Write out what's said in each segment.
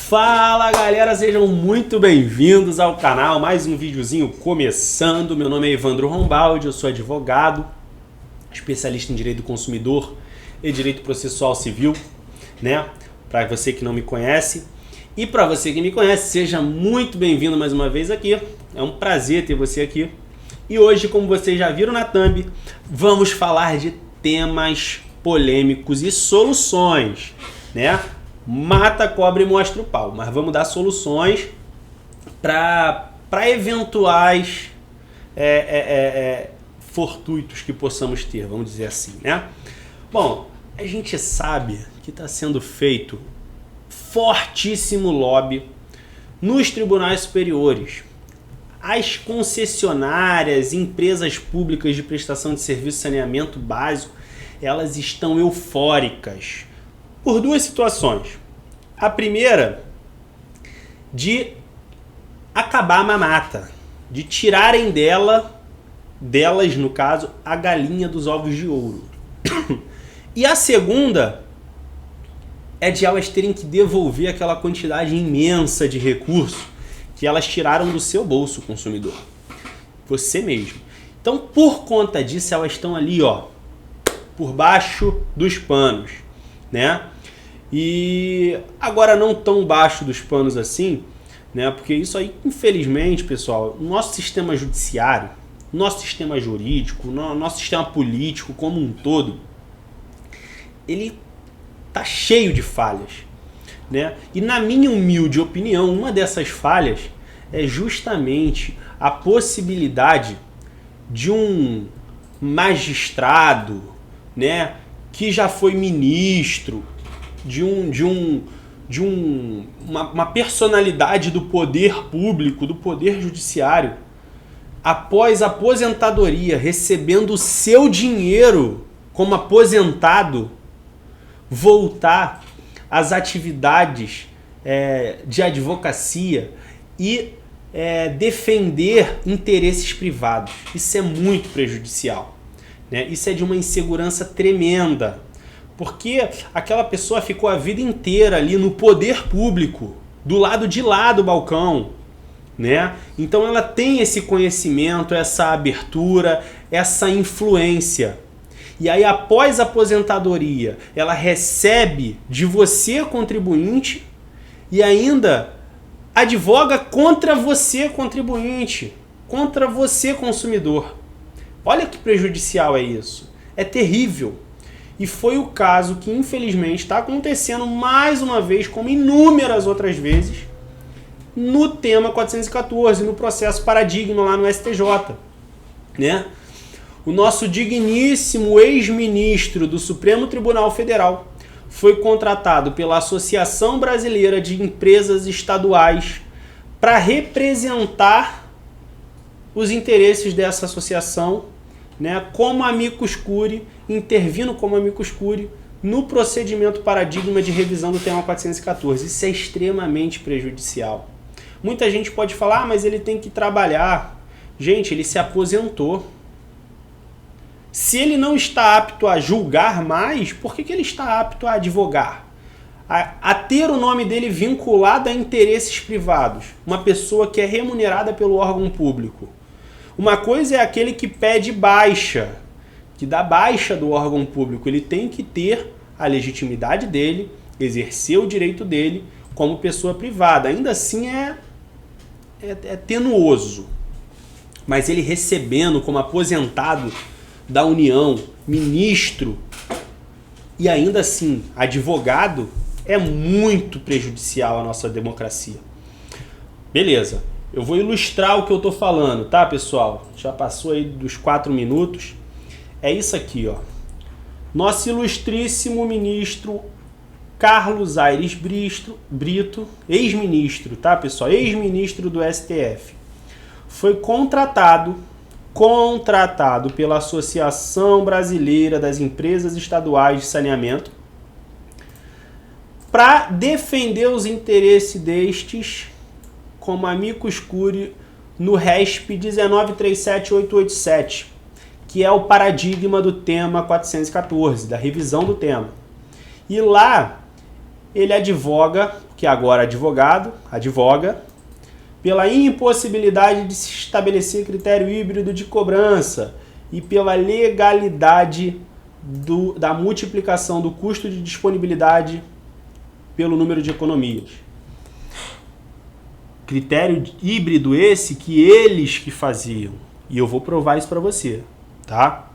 Fala galera, sejam muito bem-vindos ao canal, mais um videozinho começando. Meu nome é Evandro Rombaldi, eu sou advogado, especialista em direito do consumidor e direito processual civil, né? Para você que não me conhece. E para você que me conhece, seja muito bem-vindo mais uma vez aqui. É um prazer ter você aqui. E hoje, como vocês já viram na thumb, vamos falar de temas polêmicos e soluções, né? Mata, cobra e mostra o pau, mas vamos dar soluções para eventuais fortuitos que possamos ter, vamos dizer assim, né? Bom, a gente sabe que está sendo feito fortíssimo lobby nos tribunais superiores. As concessionárias, empresas públicas de prestação de serviço de saneamento básico, elas estão eufóricas por duas situações. A primeira, de acabar a mamata, de tirarem delas no caso, a galinha dos ovos de ouro. E a segunda é de elas terem que devolver aquela quantidade imensa de recursos que elas tiraram do seu bolso, consumidor. Você mesmo. Então, por conta disso, elas estão ali, ó, por baixo dos panos, né? E agora não tão baixo dos panos assim, né? Porque isso aí, infelizmente, pessoal, o nosso sistema judiciário, nosso sistema jurídico, nosso sistema político como um todo, ele tá cheio de falhas, né? E na minha humilde opinião, uma dessas falhas é justamente a possibilidade de um magistrado, né, que já foi ministro, uma personalidade do poder público, do poder judiciário, após a aposentadoria, recebendo o seu dinheiro como aposentado, voltar às atividades de advocacia e defender interesses privados. Isso é muito prejudicial, né? Isso é de uma insegurança tremenda, porque aquela pessoa ficou a vida inteira ali no poder público, do lado de lá do balcão, né? Então ela tem esse conhecimento, essa abertura, essa influência. E aí, após a aposentadoria, ela recebe de você, contribuinte, e ainda advoga contra você, contribuinte, contra você, consumidor. Olha que prejudicial é isso. É terrível. E foi o caso que, infelizmente, está acontecendo mais uma vez, como inúmeras outras vezes, no tema 414, no processo paradigma lá no STJ, né? O nosso digníssimo ex-ministro do Supremo Tribunal Federal foi contratado pela Associação Brasileira de Empresas Estaduais para representar os interesses dessa associação, né, como amicus curiae, intervindo como amicus curiae no procedimento paradigma de revisão do tema 414. Isso é extremamente prejudicial. Muita gente pode falar, mas ele tem que trabalhar. Gente, ele se aposentou. Se ele não está apto a julgar mais, por que ele está apto a advogar? A ter o nome dele vinculado a interesses privados. Uma pessoa que é remunerada pelo órgão público. Uma coisa é aquele que pede baixa, que dá baixa do órgão público. Ele tem que ter a legitimidade dele, exercer o direito dele como pessoa privada. Ainda assim é tenuoso. Mas ele recebendo como aposentado da União, ministro e ainda assim advogado, é muito prejudicial à nossa democracia. Beleza, eu vou ilustrar o que eu tô falando, tá, pessoal? Já passou aí dos 4 minutos. É isso aqui, ó. Nosso ilustríssimo ministro Carlos Aires Brito, ex-ministro, tá, pessoal? Ex-ministro do STF. Foi contratado pela Associação Brasileira das Empresas Estaduais de Saneamento para defender os interesses destes como amicus curiae no RESP 1937887, que é o paradigma do tema 414, da revisão do tema. E lá ele advoga que agora advoga, pela impossibilidade de se estabelecer critério híbrido de cobrança e pela legalidade da multiplicação do custo de disponibilidade pelo número de economias. Critério híbrido esse que eles que faziam. E eu vou provar isso para você, tá?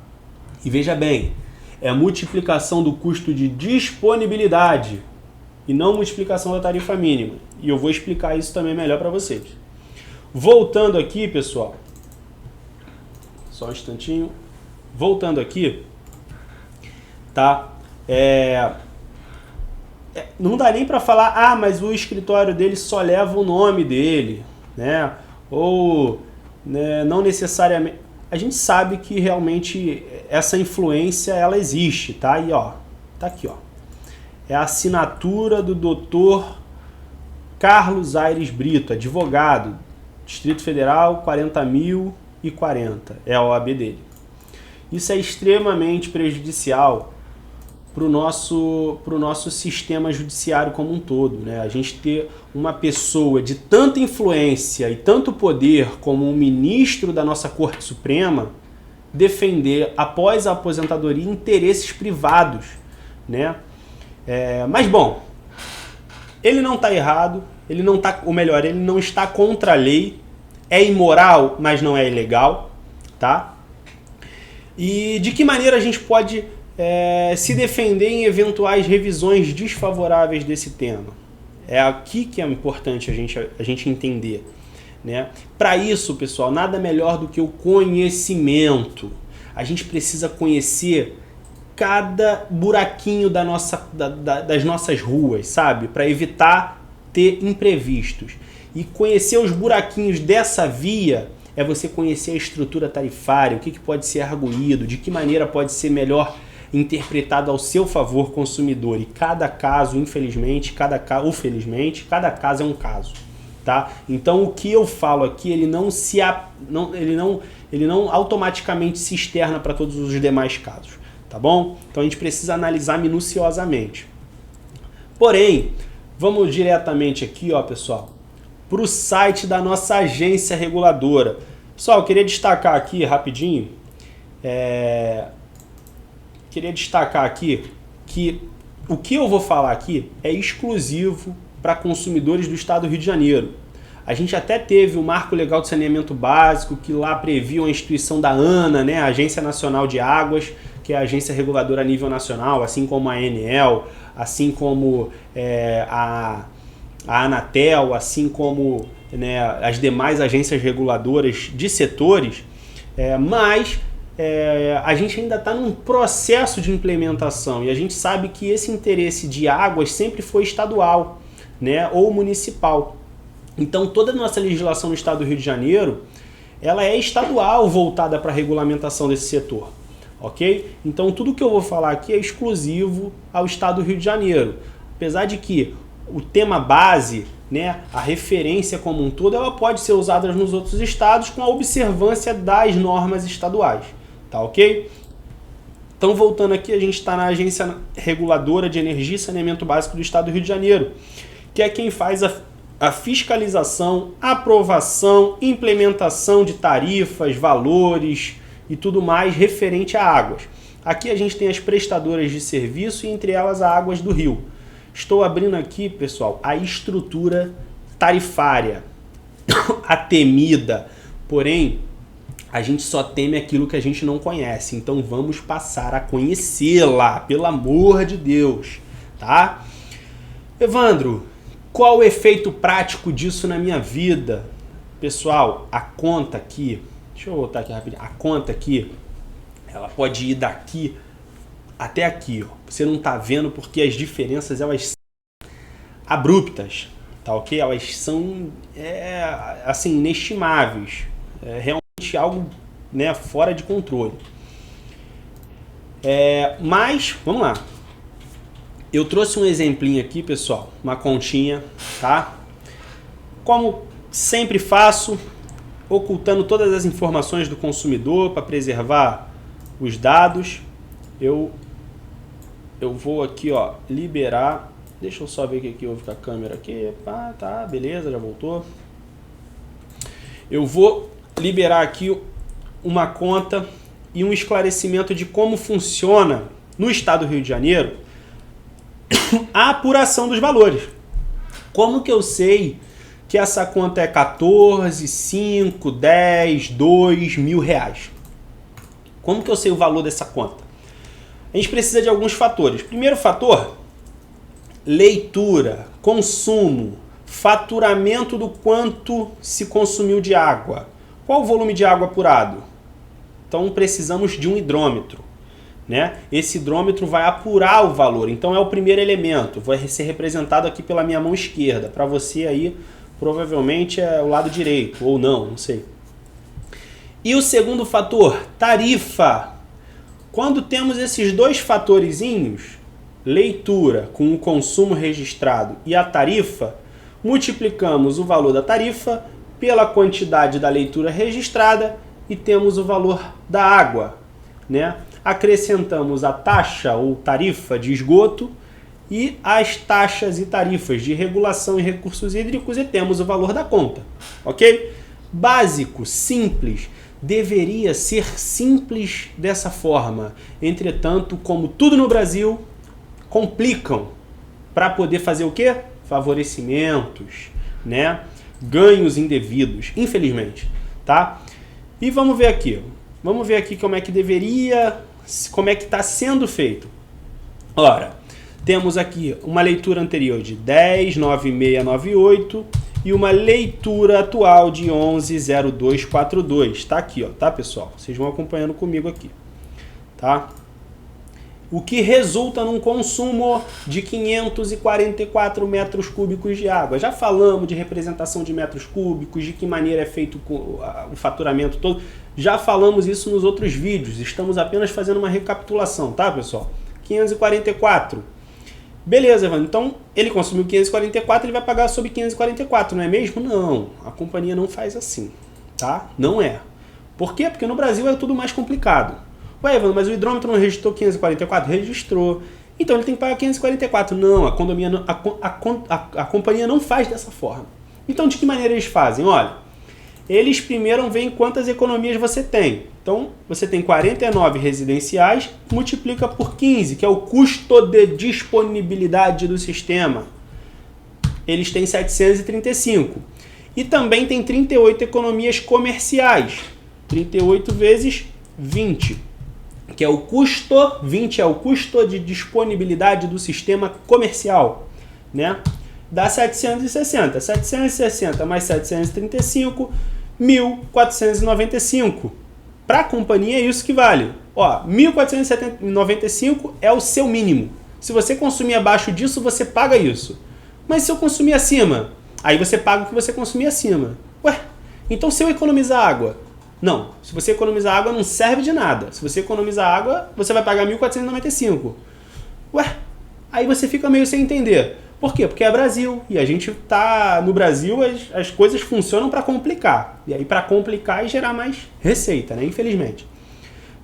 E veja bem, é a multiplicação do custo de disponibilidade e não multiplicação da tarifa mínima. E eu vou explicar isso também melhor para vocês. Voltando aqui, pessoal. Só um instantinho. Voltando aqui, tá? Não dá nem para falar, mas o escritório dele só leva o nome dele, né? Ou né, não necessariamente. A gente sabe que realmente essa influência ela existe, tá? E ó, tá aqui, ó. É a assinatura do Dr. Carlos Aires Brito, advogado, Distrito Federal 40.040, é a OAB dele. Isso é extremamente prejudicial para o nosso sistema judiciário como um todo, né? A gente ter uma pessoa de tanta influência e tanto poder como um ministro da nossa Corte Suprema defender, após a aposentadoria, interesses privados, né? Mas, bom, ele não está errado, ele não está contra a lei, é imoral, mas não é ilegal, tá? E de que maneira a gente pode se defender em eventuais revisões desfavoráveis desse tema? É aqui que é importante a gente entender, né? Para isso, pessoal, nada melhor do que o conhecimento. A gente precisa conhecer cada buraquinho das nossas ruas, sabe? Para evitar ter imprevistos. E conhecer os buraquinhos dessa via é você conhecer a estrutura tarifária, o que pode ser arguído, de que maneira pode ser melhor interpretado ao seu favor, consumidor. E cada caso, infelizmente, ou felizmente, cada caso é um caso, tá? Então o que eu falo aqui, ele não automaticamente se externa para todos os demais casos, tá bom? Então a gente precisa analisar minuciosamente. Porém, vamos diretamente aqui, ó, pessoal, para o site da nossa agência reguladora. Pessoal, eu queria destacar aqui rapidinho, que o que eu vou falar aqui é exclusivo para consumidores do estado do Rio de Janeiro. A gente até teve o Marco Legal de Saneamento Básico, que lá previa a instituição da ANA, né, a Agência Nacional de Águas, que é a agência reguladora a nível nacional, assim como a ANEEL, assim como a Anatel, assim como, né, as demais agências reguladoras de setores, mas a gente ainda está num processo de implementação e a gente sabe que esse interesse de águas sempre foi estadual, né, ou municipal. Então toda a nossa legislação no estado do Rio de Janeiro, ela é estadual voltada para a regulamentação desse setor, ok? Então tudo que eu vou falar aqui é exclusivo ao estado do Rio de Janeiro, apesar de que o tema base, né, a referência como um todo, ela pode ser usada nos outros estados com a observância das normas estaduais, tá ok? Então, voltando aqui, a gente está na Agência Reguladora de Energia e Saneamento Básico do Estado do Rio de Janeiro, que é quem faz a fiscalização, aprovação, implementação de tarifas, valores e tudo mais referente a águas. Aqui a gente tem as prestadoras de serviço e entre elas a Águas do Rio. Estou abrindo aqui, pessoal, a estrutura tarifária, a temida, porém, a gente só teme aquilo que a gente não conhece, então vamos passar a conhecê-la, pelo amor de Deus, tá? Evandro, qual o efeito prático disso na minha vida? Pessoal, a conta aqui, deixa eu voltar aqui rapidinho, a conta aqui, ela pode ir daqui até aqui, ó. Você não tá vendo porque as diferenças elas são abruptas, tá ok? Elas são assim, inestimáveis, realmente algo, né, fora de controle. Mas, vamos lá. Eu trouxe um exemplinho aqui, pessoal, uma continha, tá? Como sempre faço, ocultando todas as informações do consumidor para preservar os dados, eu vou aqui, ó, liberar Deixa eu só ver o que houve com a câmera aqui. Tá, beleza, já voltou. Eu vou liberar aqui uma conta e um esclarecimento de como funciona no estado do Rio de Janeiro a apuração dos valores. Como que eu sei que essa conta é 14, 5, 10, 2 mil reais? Como que eu sei o valor dessa conta? A gente precisa de alguns fatores. Primeiro fator, leitura, consumo, faturamento do quanto se consumiu de água. Qual o volume de água apurado? Então precisamos de um hidrômetro, né? Esse hidrômetro vai apurar o valor. Então é o primeiro elemento. Vai ser representado aqui pela minha mão esquerda. Para você aí, provavelmente é o lado direito, ou não sei. E o segundo fator, tarifa. Quando temos esses dois fatorezinhos, leitura com o consumo registrado e a tarifa, multiplicamos o valor da tarifa pela quantidade da leitura registrada e temos o valor da água, né? Acrescentamos a taxa ou tarifa de esgoto e as taxas e tarifas de regulação e recursos hídricos e temos o valor da conta, ok? Básico, simples, deveria ser simples dessa forma. Entretanto, como tudo no Brasil, complicam para poder fazer o quê? Favorecimentos, né? Ganhos indevidos, infelizmente, tá? E vamos ver aqui como é que deveria, como é que está sendo feito. Ora, temos aqui uma leitura anterior de 10.9698 e uma leitura atual de 11.0242. Tá aqui, ó, tá, pessoal? Vocês vão acompanhando comigo aqui, tá? O que resulta num consumo de 544 metros cúbicos de água. Já falamos de representação de metros cúbicos, de que maneira é feito o faturamento todo. Já falamos isso nos outros vídeos. Estamos apenas fazendo uma recapitulação, tá, pessoal? 544. Beleza, Evandro. Então, ele consumiu 544, ele vai pagar sobre 544, não é mesmo? Não. A companhia não faz assim, tá? Não é. Por quê? Porque no Brasil é tudo mais complicado. Ué, Evandro, mas o hidrômetro não registrou 544? Registrou. Então ele tem que pagar 544. Não, a companhia não faz dessa forma. Então de que maneira eles fazem? Olha, eles primeiro veem quantas economias você tem. Então você tem 49 residenciais, multiplica por 15, que é o custo de disponibilidade do sistema. Eles têm 735. E também tem 38 economias comerciais. 38 vezes 20. Que é o custo, 20 é o custo de disponibilidade do sistema comercial, né? Dá 760. 760 mais 735, 1.495. Para a companhia é isso que vale. Ó, 1.495 é o seu mínimo. Se você consumir abaixo disso, você paga isso. Mas se eu consumir acima, aí você paga o que você consumir acima. Ué, então se eu economizar água... Não, se você economizar água não serve de nada. Se você economizar água, você vai pagar 1.495. Ué, aí você fica meio sem entender. Por quê? Porque é Brasil. E a gente tá no Brasil, as coisas funcionam para complicar. E aí para complicar e gerar mais receita, né? Infelizmente.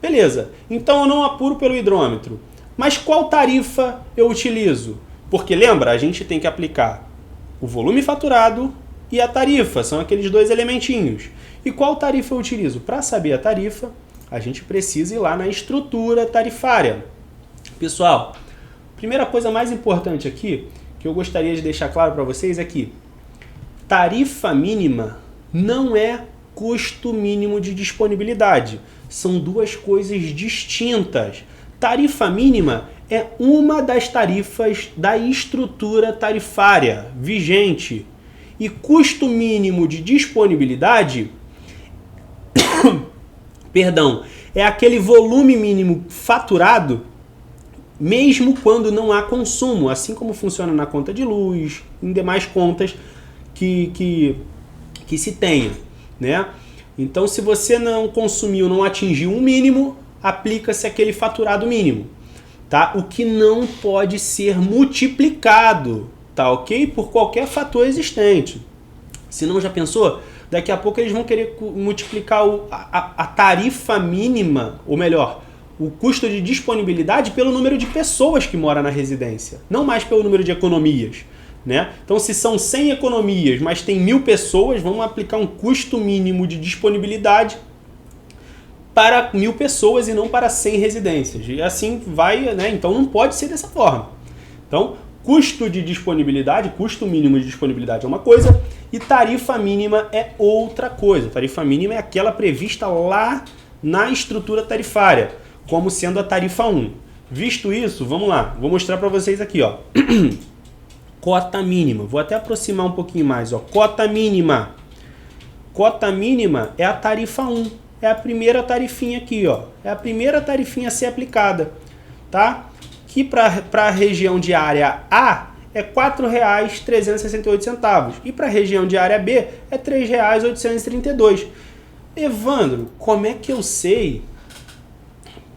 Beleza, então eu não apuro pelo hidrômetro. Mas qual tarifa eu utilizo? Porque lembra, a gente tem que aplicar o volume faturado e a tarifa. São aqueles dois elementinhos. E qual tarifa eu utilizo? Para saber a tarifa, a gente precisa ir lá na estrutura tarifária. Pessoal, primeira coisa mais importante aqui, que eu gostaria de deixar claro para vocês é que tarifa mínima não é custo mínimo de disponibilidade. São duas coisas distintas. Tarifa mínima é uma das tarifas da estrutura tarifária vigente. E custo mínimo de disponibilidade... Perdão, é aquele volume mínimo faturado mesmo quando não há consumo, assim como funciona na conta de luz, em demais contas que se tenha, né? Então, se você não consumiu, não atingiu um mínimo, aplica-se aquele faturado mínimo, tá? O que não pode ser multiplicado, tá ok? Por qualquer fator existente. Se não, já pensou? Daqui a pouco eles vão querer multiplicar a tarifa mínima, ou melhor, o custo de disponibilidade pelo número de pessoas que moram na residência, não mais pelo número de economias, né? Então, se são 100 economias, mas tem 1000 pessoas, vamos aplicar um custo mínimo de disponibilidade para 1000 pessoas e não para 100 residências. E assim vai, né? Então, não pode ser dessa forma. Então, custo de disponibilidade, custo mínimo de disponibilidade é uma coisa e tarifa mínima é outra coisa. Tarifa mínima é aquela prevista lá na estrutura tarifária, como sendo a tarifa 1. Visto isso, vamos lá, vou mostrar para vocês aqui, ó. Cota mínima, vou até aproximar um pouquinho mais, ó. Cota mínima. Cota mínima é a tarifa 1, é a primeira tarifinha aqui, ó. É a primeira tarifinha a ser aplicada, tá? Que para a região de área A é R$ 4,368 e para a região de área B é R$ 3,832. Evandro, como é que eu sei?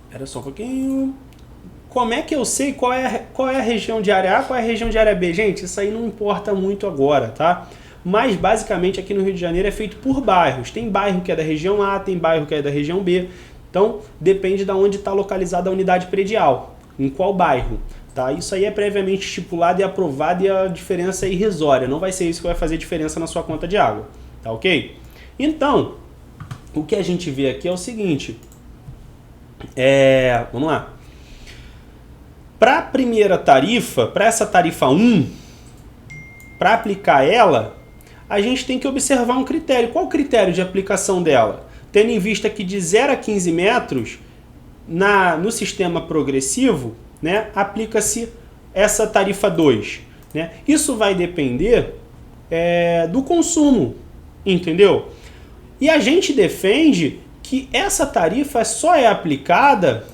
Espera só um pouquinho. Como é que eu sei qual é a região de área A, qual é a região de área B? Gente, isso aí não importa muito agora, tá? Mas basicamente aqui no Rio de Janeiro é feito por bairros. Tem bairro que é da região A, tem bairro que é da região B. Então depende de onde está localizada a unidade predial, em qual bairro. Tá? Isso aí é previamente estipulado e aprovado e a diferença é irrisória. Não vai ser isso que vai fazer diferença na sua conta de água. Tá ok? Então, o que a gente vê aqui é o seguinte. Vamos lá. Para a primeira tarifa, para essa tarifa 1, para aplicar ela, a gente tem que observar um critério. Qual o critério de aplicação dela? Tendo em vista que de 0 a 15 metros, no sistema progressivo, né, aplica-se essa tarifa 2. Né? Isso vai depender do consumo, entendeu? E a gente defende que essa tarifa só é aplicada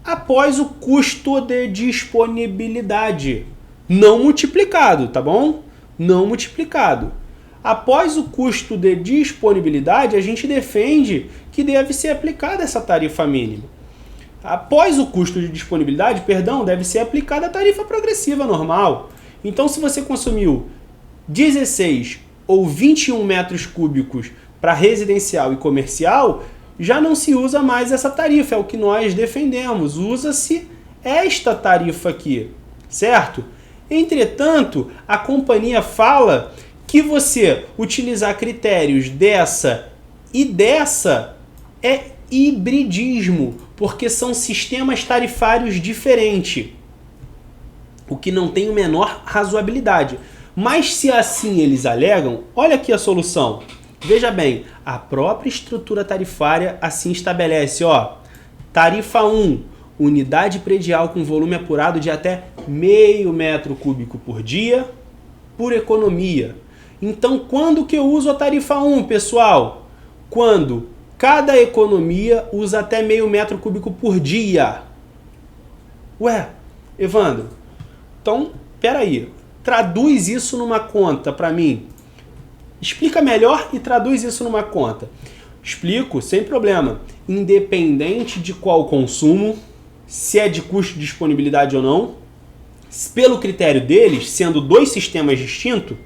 após o custo de disponibilidade, não multiplicado, tá bom? Não multiplicado. Após o custo de disponibilidade, a gente defende que deve ser aplicada essa tarifa mínima. Após o custo de disponibilidade, deve ser aplicada a tarifa progressiva normal. Então, se você consumiu 16 ou 21 metros cúbicos para residencial e comercial, já não se usa mais essa tarifa, é o que nós defendemos. Usa-se esta tarifa aqui, certo? Entretanto, a companhia fala que você utilizar critérios dessa e dessa é hibridismo, porque são sistemas tarifários diferentes, o que não tem a menor razoabilidade. Mas se assim eles alegam, olha aqui a solução. Veja bem, a própria estrutura tarifária assim estabelece, ó, tarifa 1, unidade predial com volume apurado de até meio metro cúbico por dia, por economia. Então, quando que eu uso a tarifa 1, pessoal? Quando cada economia usa até meio metro cúbico por dia. Ué, Evandro, então, peraí, traduz isso numa conta para mim. Explica melhor e traduz isso numa conta. Explico, sem problema. Independente de qual consumo, se é de custo de disponibilidade ou não, pelo critério deles, sendo dois sistemas distintos,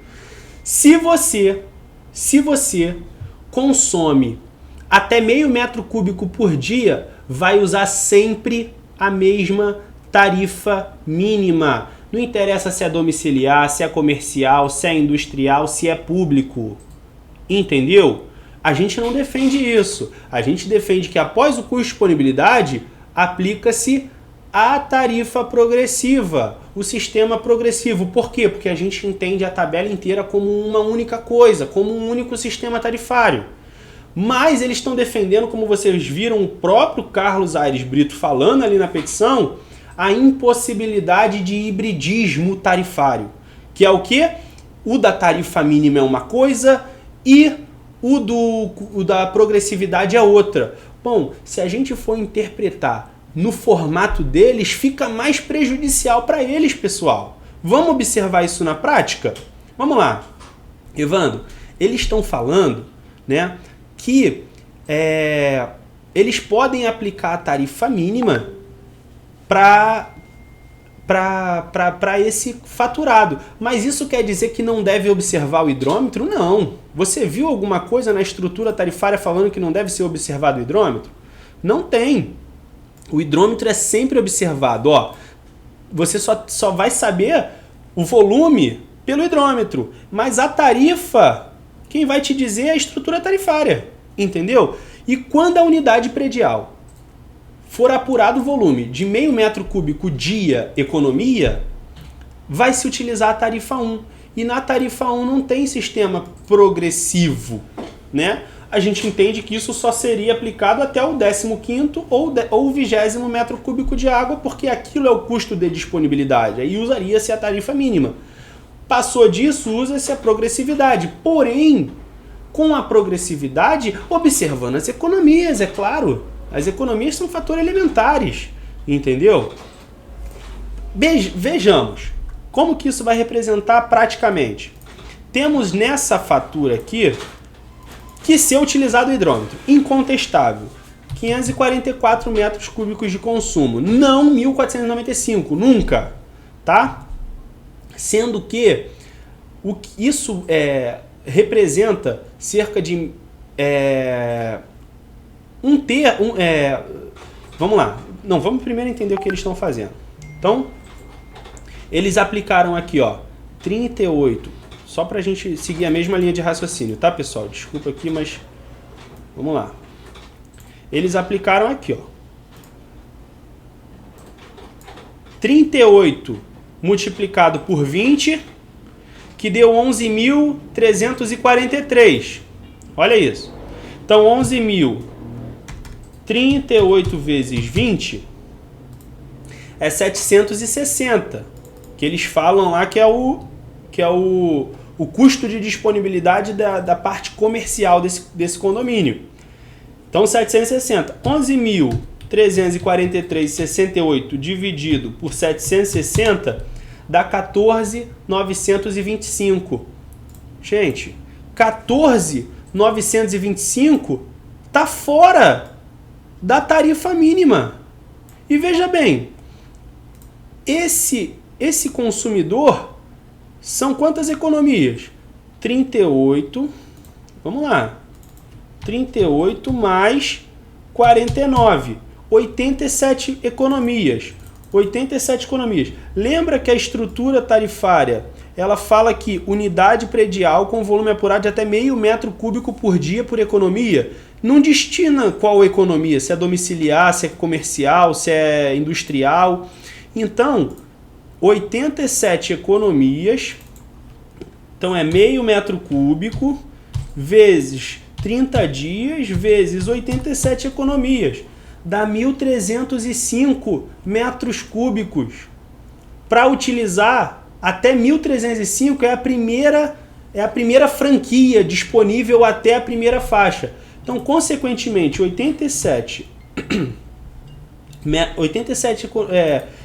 se você consome até meio metro cúbico por dia, vai usar sempre a mesma tarifa mínima. Não interessa se é domiciliar, se é comercial, se é industrial, se é público. Entendeu? A gente não defende isso. A gente defende que após o custo de disponibilidade, aplica-se a tarifa progressiva, o sistema progressivo. Por quê? Porque a gente entende a tabela inteira como uma única coisa, como um único sistema tarifário. Mas eles estão defendendo, como vocês viram o próprio Carlos Aires Brito falando ali na petição, a impossibilidade de hibridismo tarifário, que é o quê? O da tarifa mínima é uma coisa e o da progressividade é outra. Bom, se a gente for interpretar no formato deles, fica mais prejudicial para eles, pessoal. Vamos observar isso na prática? Vamos lá. Evandro, eles estão falando, né, que eles podem aplicar a tarifa mínima para esse faturado. Mas isso quer dizer que não deve observar o hidrômetro? Não. Você viu alguma coisa na estrutura tarifária falando que não deve ser observado o hidrômetro? Não tem. O hidrômetro é sempre observado. Ó, você só vai saber o volume pelo hidrômetro, mas a tarifa, quem vai te dizer é a estrutura tarifária, entendeu? E quando a unidade predial for apurado o volume de meio metro cúbico dia economia, vai se utilizar a tarifa 1. E na tarifa 1 não tem sistema progressivo, né? A gente entende que isso só seria aplicado até o 15º ou o 20º metro cúbico de água, porque aquilo é o custo de disponibilidade. Aí usaria-se a tarifa mínima. Passou disso, usa-se a progressividade. Porém, com a progressividade, observando as economias, é claro. As economias são fatores elementares, entendeu? Vejamos como que isso vai representar praticamente. Temos nessa fatura aqui que ser utilizado o hidrômetro. Incontestável. 544 metros cúbicos de consumo. Não 1.495. Nunca. Tá? Sendo que isso representa cerca de vamos lá. Não, vamos primeiro entender o que eles estão fazendo. Então, eles aplicaram aqui, ó, 38. Só para a gente seguir a mesma linha de raciocínio, tá, pessoal? Desculpa aqui, mas vamos lá. Eles aplicaram aqui, ó. 38 multiplicado por 20, que deu 11.343. Olha isso. Então, 11.038 vezes 20 é 760, que eles falam lá que é o custo de disponibilidade da parte comercial desse condomínio. Então, 760. 11.343,68 dividido por 760 dá 14.925. Gente, 14.925 está fora da tarifa mínima. E veja bem, esse consumidor são quantas economias? 38, vamos lá, 38 mais 49, 87 economias. 87 economias. Lembra que a estrutura tarifária, ela fala que unidade predial com volume apurado de até meio metro cúbico por dia por economia, não destina qual economia, se é domiciliar, se é comercial, se é industrial. Então, 87 economias, então é meio metro cúbico, vezes 30 dias, vezes 87 economias. Dá 1.305 metros cúbicos. Para utilizar, até 1.305 é a primeira franquia disponível até a primeira faixa. Então, consequentemente,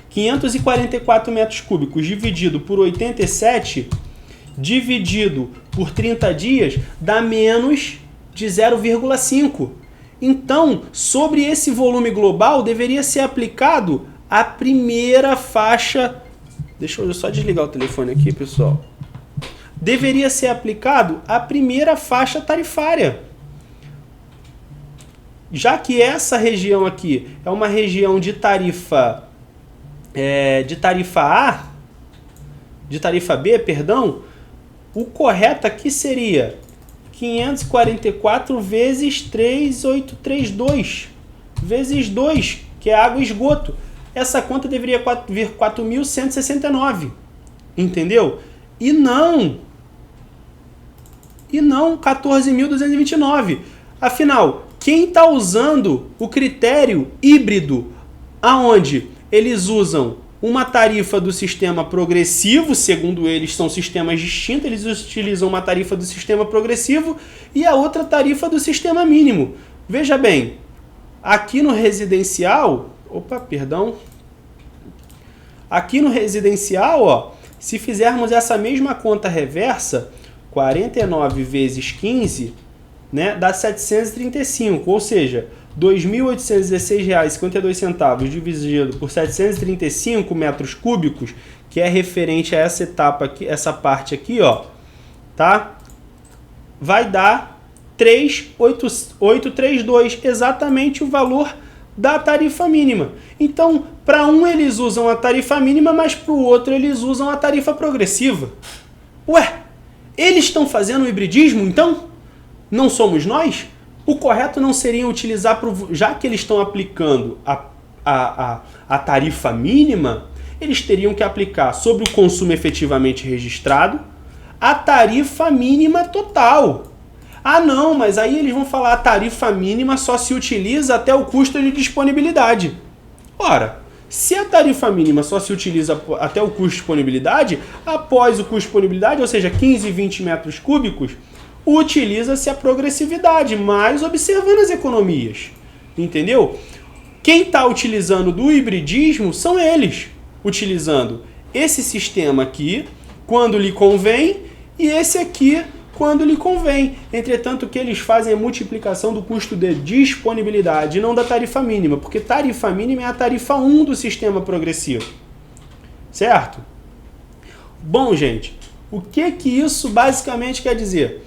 544 metros cúbicos dividido por 87, dividido por 30 dias, dá menos de 0,5. Então, sobre esse volume global, deveria ser aplicado a primeira faixa... Deixa eu só desligar o telefone aqui, pessoal. Deveria ser aplicado a primeira faixa tarifária. Já que essa região aqui é uma região de tarifa B, perdão, o correto aqui seria 544 vezes 3.832 vezes 2, que é água e esgoto. Essa conta deveria vir 4.169, entendeu? E não 14.229. Afinal, quem está usando o critério híbrido, aonde eles usam uma tarifa do sistema progressivo, segundo eles são sistemas distintos, eles utilizam uma tarifa do sistema progressivo e a outra tarifa do sistema mínimo. Veja bem, aqui no residencial, aqui no residencial, ó, se fizermos essa mesma conta reversa, 49 vezes 15, né, dá 735, ou seja, R$ 2.816,52 dividido por 735 metros cúbicos, que é referente a essa etapa aqui, essa parte aqui, ó, tá? Vai dar 3.832, exatamente o valor da tarifa mínima. Então, para um eles usam a tarifa mínima, mas para o outro eles usam a tarifa progressiva. Ué, eles estão fazendo o hibridismo, então? Não somos nós? O correto não seria utilizar, já que eles estão aplicando a tarifa mínima, eles teriam que aplicar sobre o consumo efetivamente registrado a tarifa mínima total. Ah não, mas aí eles vão falar a tarifa mínima só se utiliza até o custo de disponibilidade. Ora, se a tarifa mínima só se utiliza até o custo de disponibilidade, após o custo de disponibilidade, ou seja, 15, 20 metros cúbicos, utiliza-se a progressividade, mas observando as economias. Entendeu? Quem está utilizando do hibridismo são eles, utilizando esse sistema aqui, quando lhe convém, e esse aqui, quando lhe convém. Entretanto, que eles fazem a multiplicação do custo de disponibilidade, não da tarifa mínima, porque tarifa mínima é a tarifa 1 do sistema progressivo. Certo? Bom, gente, o que isso basicamente quer dizer?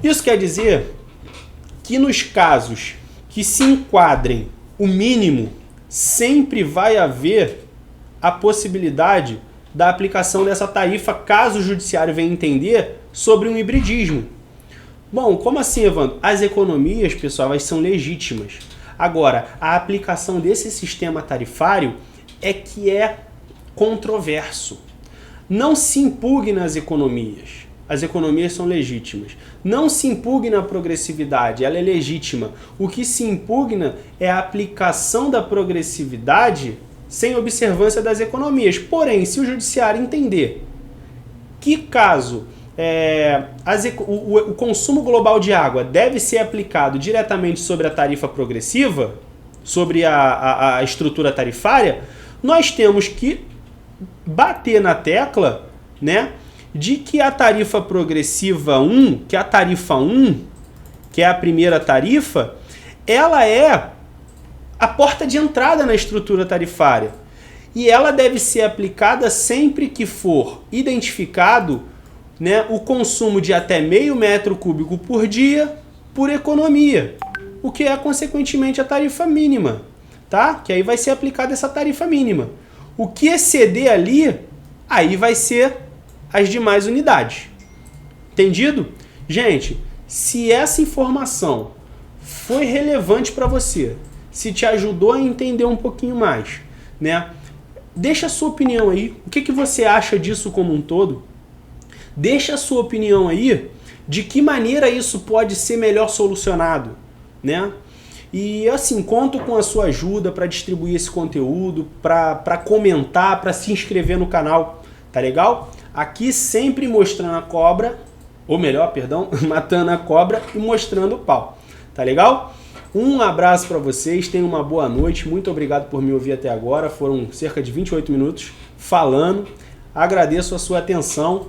Isso quer dizer que nos casos que se enquadrem o mínimo, sempre vai haver a possibilidade da aplicação dessa tarifa, caso o judiciário venha entender sobre um hibridismo. Bom, como assim, Evandro? As economias, pessoal, elas são legítimas. Agora, a aplicação desse sistema tarifário é que é controverso. Não se impugna as economias. As economias são legítimas. Não se impugna a progressividade, ela é legítima. O que se impugna é a aplicação da progressividade sem observância das economias. Porém, se o judiciário entender que caso o consumo global de água deve ser aplicado diretamente sobre a tarifa progressiva, sobre a estrutura tarifária, nós temos que bater na tecla, né, de que a tarifa progressiva 1, que é a tarifa 1, que é a primeira tarifa, ela é a porta de entrada na estrutura tarifária. E ela deve ser aplicada sempre que for identificado, né, o consumo de até meio metro cúbico por dia por economia, o que é consequentemente a tarifa mínima, tá? Que aí vai ser aplicada essa tarifa mínima. O que exceder ali, aí vai ser as demais unidades. Entendido? Gente, se essa informação foi relevante para você, se te ajudou a entender um pouquinho mais, né? Deixa a sua opinião aí. O que você acha disso como um todo? Deixa a sua opinião aí de que maneira isso pode ser melhor solucionado, né? E assim, conto com a sua ajuda para distribuir esse conteúdo, para comentar, para se inscrever no canal, tá legal? Aqui sempre mostrando a cobra, ou melhor, perdão, matando a cobra e mostrando o pau, tá legal? Um abraço para vocês, tenham uma boa noite, muito obrigado por me ouvir até agora, foram cerca de 28 minutos falando, agradeço a sua atenção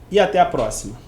e até a próxima.